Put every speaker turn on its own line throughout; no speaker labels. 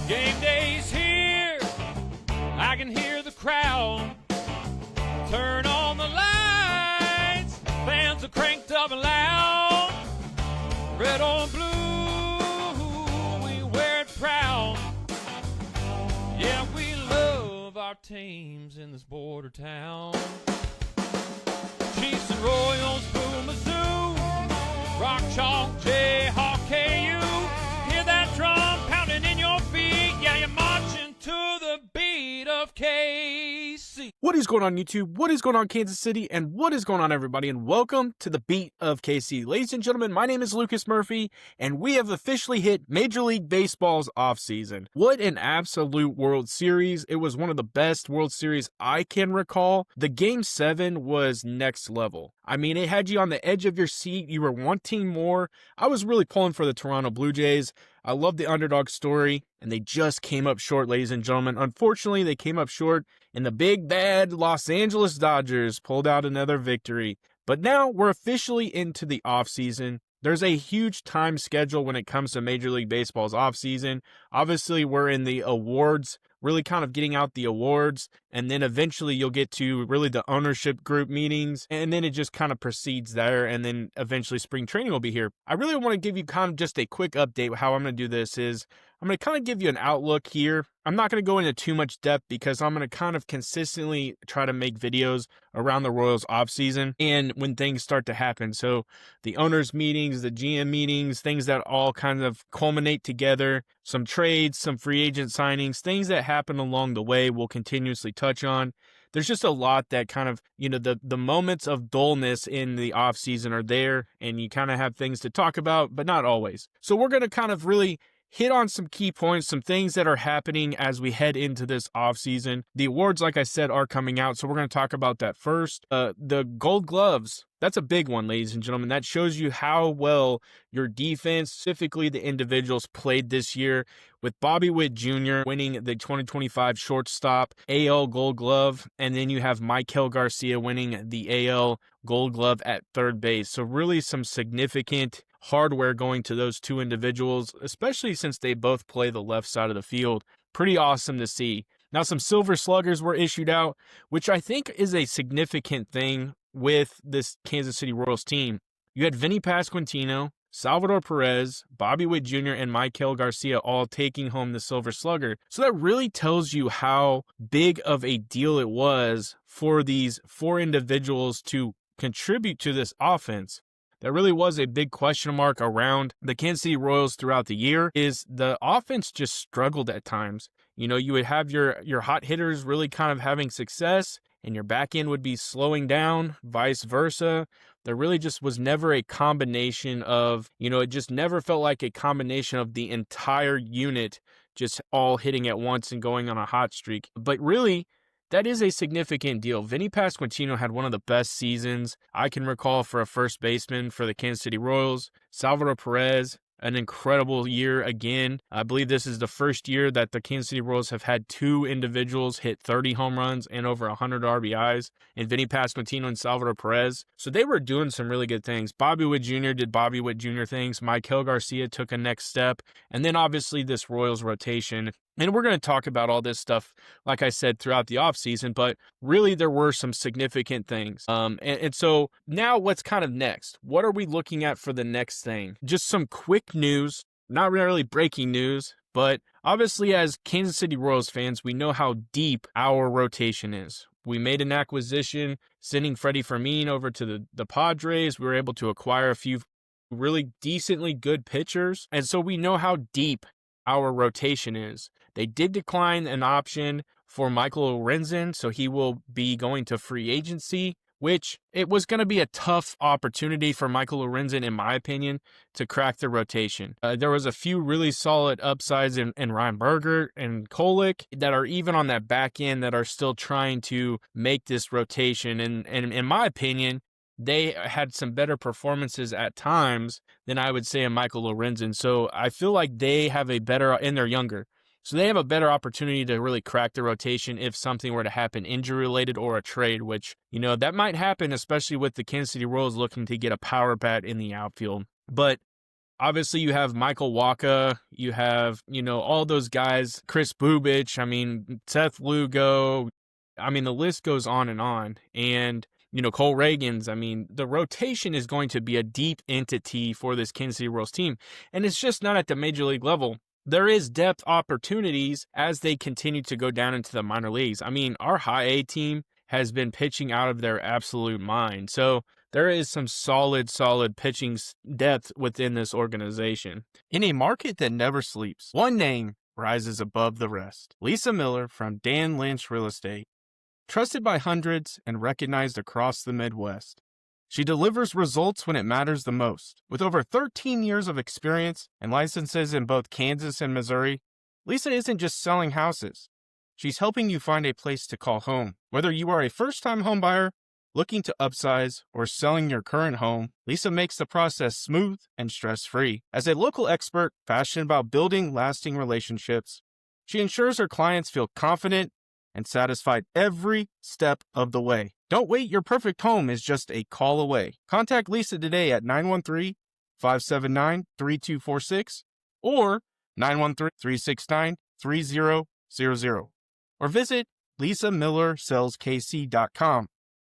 Game day's here, I can hear the crowd. Turn on the lights, fans are cranked up and loud. Red or blue, we wear it proud. Yeah, we love our teams in this border town. Chiefs and Royals, Boo Mizzou, Rock Chalk, Jayhawk, KU. Hear that drum pounding in your feet. Yeah, you're marching to the beat of KC.
What is going on, YouTube? What is going on, Kansas City? And what is going on, everybody? And welcome to the Beat of KC. Ladies and gentlemen, my name is Lucas Murphy, and we have officially hit Major League Baseball's offseason. What an absolute World Series. It was one of the best World Series I can recall. The Game 7 was next level. I mean, it had you on the edge of your seat. You were wanting more. I was really pulling for the Toronto Blue Jays. I love the underdog story, and they just came up short, ladies and gentlemen. Unfortunately, they came up short, and the big bad Los Angeles Dodgers pulled out another victory. But now we're officially into the offseason. There's a huge time schedule when it comes to Major League Baseball's offseason. Obviously, we're in the awards, really kind of getting out the awards, and then eventually you'll get to really the ownership group meetings, and then it just kind of proceeds there, and then eventually spring training will be here. I really want to give you kind of just a quick update. How I'm going to do this is I'm going to kind of give you an outlook here. I'm not going to go into too much depth because I'm going to kind of consistently try to make videos around the Royals offseason and when things start to happen. So the owners meetings, the GM meetings, things that all kind of culminate together, some trades, some free agent signings, things that happen along the way we'll continuously touch on. There's just a lot that kind of, the moments of dullness in the offseason are there, and you kind of have things to talk about, but not always. So we're going to kind of really hit on some key points, some things that are happening as we head into this offseason. The awards, like I said, are coming out, so we're going to talk about that first. The Gold Gloves, that's a big one, ladies and gentlemen. That shows you how well your defense, specifically the individuals, played this year, with Bobby Witt Jr. winning the 2025 shortstop AL Gold Glove, and then you have Maikel Garcia winning the AL Gold Glove at third base. So really some significant hardware going to those two individuals, especially since they both play the left side of the field. Pretty awesome to see. Now, some Silver Sluggers were issued out, which I think is a significant thing with this Kansas City Royals team. You had Vinny Pasquantino, Salvador Perez, Bobby Witt Jr., and Maikel Garcia all taking home the Silver Slugger. So that really tells you how big of a deal it was for these four individuals to contribute to this offense. That really was a big question mark around the Kansas City Royals throughout the year, is the offense just struggled at times. You would have your hot hitters really kind of having success, and your back end would be slowing down, vice versa. There really just was never a combination of, it just never felt like a combination of the entire unit just all hitting at once and going on a hot streak. But really, that is a significant deal. Vinny Pasquantino had one of the best seasons I can recall for a first baseman for the Kansas City Royals. Salvador Perez, an incredible year again. I believe this is the first year that the Kansas City Royals have had two individuals hit 30 home runs and over 100 RBIs, and Vinny Pasquantino and Salvador Perez. So they were doing some really good things. Bobby Witt Jr. did Bobby Witt Jr. things. Maikel Garcia took a next step. And then obviously this Royals rotation. And we're going to talk about all this stuff, like I said, throughout the offseason, but really there were some significant things. And so now what's kind of next? What are we looking at for the next thing? Just some quick news, not really breaking news, but obviously as Kansas City Royals fans, we know how deep our rotation is. We made an acquisition, sending Freddie Fermin over to the Padres. We were able to acquire a few really decently good pitchers, and so we know how deep our rotation is. They did decline an option for Michael Lorenzen, so he will be going to free agency, which it was going to be a tough opportunity for Michael Lorenzen, in my opinion, to crack the rotation. There was a few really solid upsides in Ryan Berger and Kolek that are even on that back end that are still trying to make this rotation. And in my opinion, they had some better performances at times than I would say in Michael Lorenzen. So I feel like they have a better, and they're younger, so they have a better opportunity to really crack the rotation if something were to happen injury-related or a trade, which, that might happen, especially with the Kansas City Royals looking to get a power bat in the outfield. But Obviously, you have Michael Waka, you have, all those guys, Chris Bubich, Seth Lugo. The list goes on and on. And, Cole Reagans. The rotation is going to be a deep entity for this Kansas City Royals team. And it's just not at the major league level. There is depth opportunities as they continue to go down into the minor leagues. Our high A team has been pitching out of their absolute mind. So there is some solid pitching depth within this organization. In a market that never sleeps, one name rises above the rest. Lisa Miller from Miller-Lynch Real Estate. Trusted by hundreds and recognized across the Midwest. She delivers results when it matters the most. With over 13 years of experience and licenses in both Kansas and Missouri, Lisa isn't just selling houses. She's helping you find a place to call home. Whether you are a first-time home buyer, looking to upsize, or selling your current home, Lisa makes the process smooth and stress-free. As a local expert passionate about building lasting relationships, she ensures her clients feel confident and satisfied every step of the way. Don't wait, your perfect home is just a call away. Contact Lisa today at 913-579-3246 or 913-369-3000 or visit lisamillersellskc.com.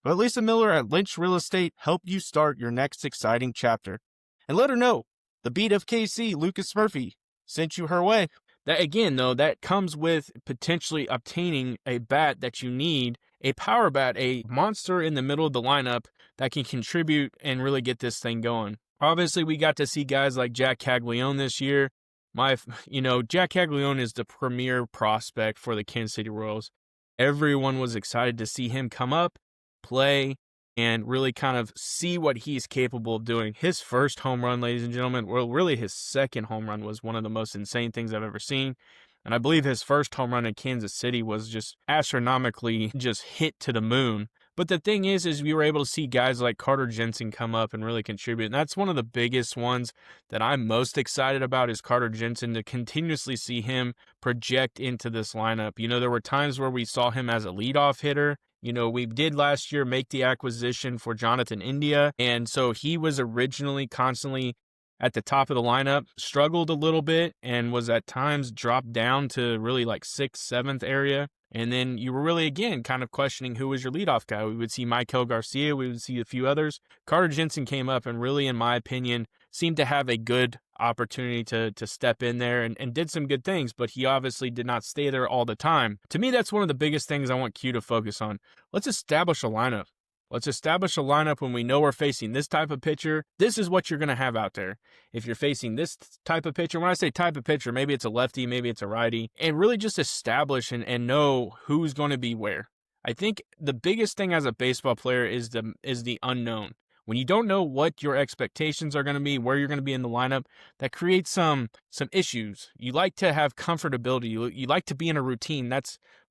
Let Lisa Miller at Lynch Real Estate help you start your next exciting chapter. And let her know the beat of KC, Lucas Murphy, sent you her way. That again, though, that comes with potentially obtaining a bat that you need, a power bat, a monster in the middle of the lineup that can contribute and really get this thing going. Obviously, we got to see guys like Jack Caglione this year. Jack Caglione is the premier prospect for the Kansas City Royals. Everyone was excited to see him come up, play, and really kind of see what he's capable of doing. His first home run, ladies and gentlemen, really his second home run was one of the most insane things I've ever seen. And I believe his first home run in Kansas City was just astronomically just hit to the moon. But the thing is we were able to see guys like Carter Jensen come up and really contribute. And that's one of the biggest ones that I'm most excited about is Carter Jensen, to continuously see him project into this lineup. There were times where we saw him as a leadoff hitter. We did last year make the acquisition for Jonathan India. And so he was originally constantly at the top of the lineup, struggled a little bit, and was at times dropped down to really like 6th, 7th area. And then you were really, again, kind of questioning who was your leadoff guy. We would see Michael Garcia. We would see a few others. Carter Jensen came up and really, in my opinion, seemed to have a good opportunity to step in there and did some good things, but he obviously did not stay there all the time. To me, that's one of the biggest things I want Q to focus on. Let's establish a lineup. Let's establish a lineup when we know we're facing this type of pitcher. This is what you're going to have out there. If you're facing this type of pitcher, when I say type of pitcher, maybe it's a lefty, maybe it's a righty, and really just establish and know who's going to be where. I think the biggest thing as a baseball player is the unknown. When you don't know what your expectations are going to be, where you're going to be in the lineup, that creates some issues. You like to have comfortability. You like to be in a routine.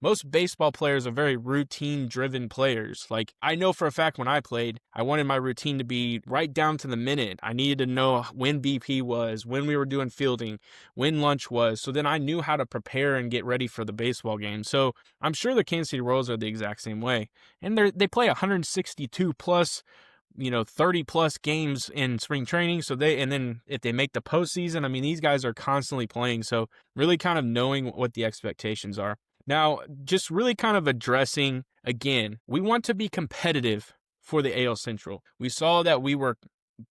Most baseball players are very routine-driven players. Like, I know for a fact when I played, I wanted my routine to be right down to the minute. I needed to know when BP was, when we were doing fielding, when lunch was. So then I knew how to prepare and get ready for the baseball game. So I'm sure the Kansas City Royals are the exact same way. And they play 162 plus 30 plus games in spring training. And then if they make the postseason, these guys are constantly playing. So really kind of knowing what the expectations are. Now, just really kind of addressing, again, we want to be competitive for the AL Central. We saw that we were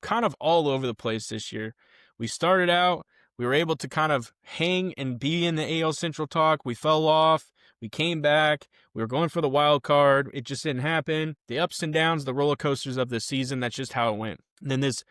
kind of all over the place this year. We started out, we were able to kind of hang and be in the AL Central talk. We fell off. We came back. We were going for the wild card. It just didn't happen. The ups and downs, the roller coasters of the season, that's just how it went. And then this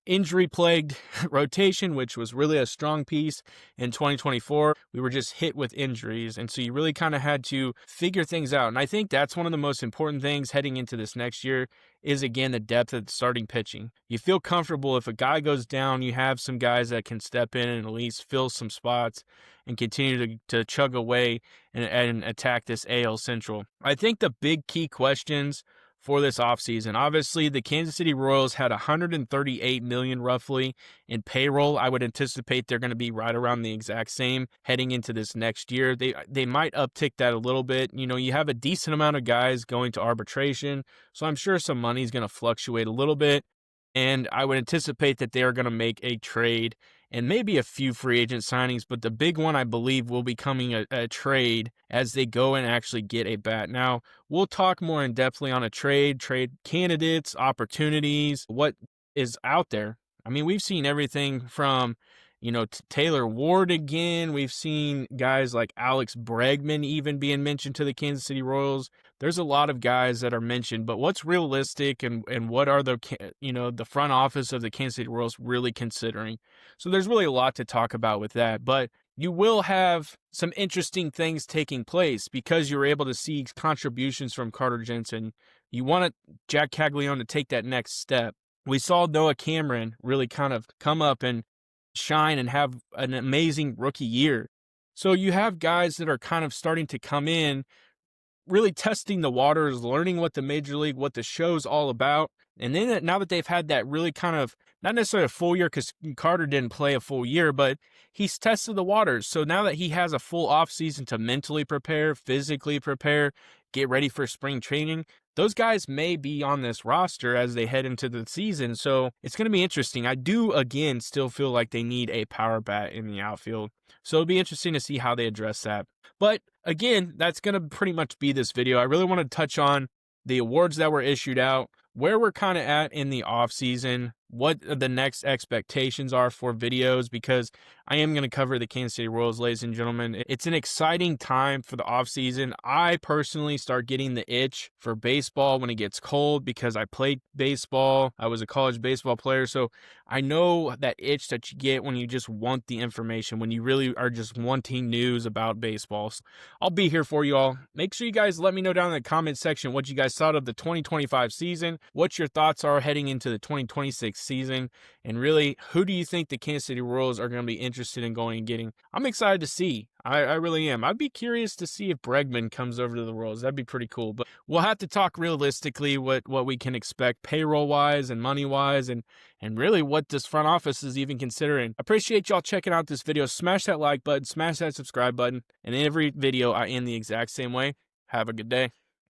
injury-plagued rotation, which was really a strong piece in 2024, we were just hit with injuries. And so you really kind of had to figure things out. And I think that's one of the most important things heading into this next year is, again, the depth of the starting pitching. You feel comfortable if a guy goes down, you have some guys that can step in and at least fill some spots and continue to chug away and attack this AL Central. I think the big key questions for this offseason, obviously the Kansas City Royals had $138 million roughly in payroll. I would anticipate they're going to be right around the exact same heading into this next year. They might uptick that a little bit. You have a decent amount of guys going to arbitration, so I'm sure some money is going to fluctuate a little bit. And I would anticipate that they are going to make a trade and maybe a few free agent signings, but the big one I believe will be coming a trade as they go and actually get a bat. Now, we'll talk more in depthly on a trade candidates, opportunities, what is out there. I mean, we've seen everything from, Taylor Ward again. We've seen guys like Alex Bregman even being mentioned to the Kansas City Royals. There's a lot of guys that are mentioned, but what's realistic and what are the front office of the Kansas City Royals really considering? So there's really a lot to talk about with that, but you will have some interesting things taking place because you were able to see contributions from Carter Jensen. You want Jack Caglione to take that next step. We saw Noah Cameron really kind of come up and shine and have an amazing rookie year. So you have guys that are kind of starting to come in, really testing the waters, learning what the major league, what the show's all about. And then now that they've had that really kind of, not necessarily a full year because Carter didn't play a full year, but he's tested the waters. So now that he has a full offseason to mentally prepare, physically prepare, get ready for spring training, those guys may be on this roster as they head into the season. So it's going to be interesting. I do, again, still feel like they need a power bat in the outfield. So it'll be interesting to see how they address that. But again, that's going to pretty much be this video. I really want to touch on the awards that were issued out, where we're kind of at in the off season, what the next expectations are for videos, because I am going to cover the Kansas City Royals, ladies and gentlemen. It's an exciting time for the off season. I personally start getting the itch for baseball when it gets cold because I played baseball. I was a college baseball player, so I know that itch that you get when you just want the information, when you really are just wanting news about baseball. So I'll be here for you all. Make sure you guys let me know down in the comment section what you guys thought of the 2025 season, what your thoughts are heading into the 2026 season, and really, who do you think the Kansas City Royals are going to be interested in going and getting? I'm excited to see. I really am. I'd be curious to see if Bregman comes over to the Royals. That'd be pretty cool. But we'll have to talk realistically what we can expect payroll-wise and money-wise, and really what this front office is even considering. I appreciate y'all checking out this video. Smash that like button, smash that subscribe button, and in every video I end the exact same way. Have a good day.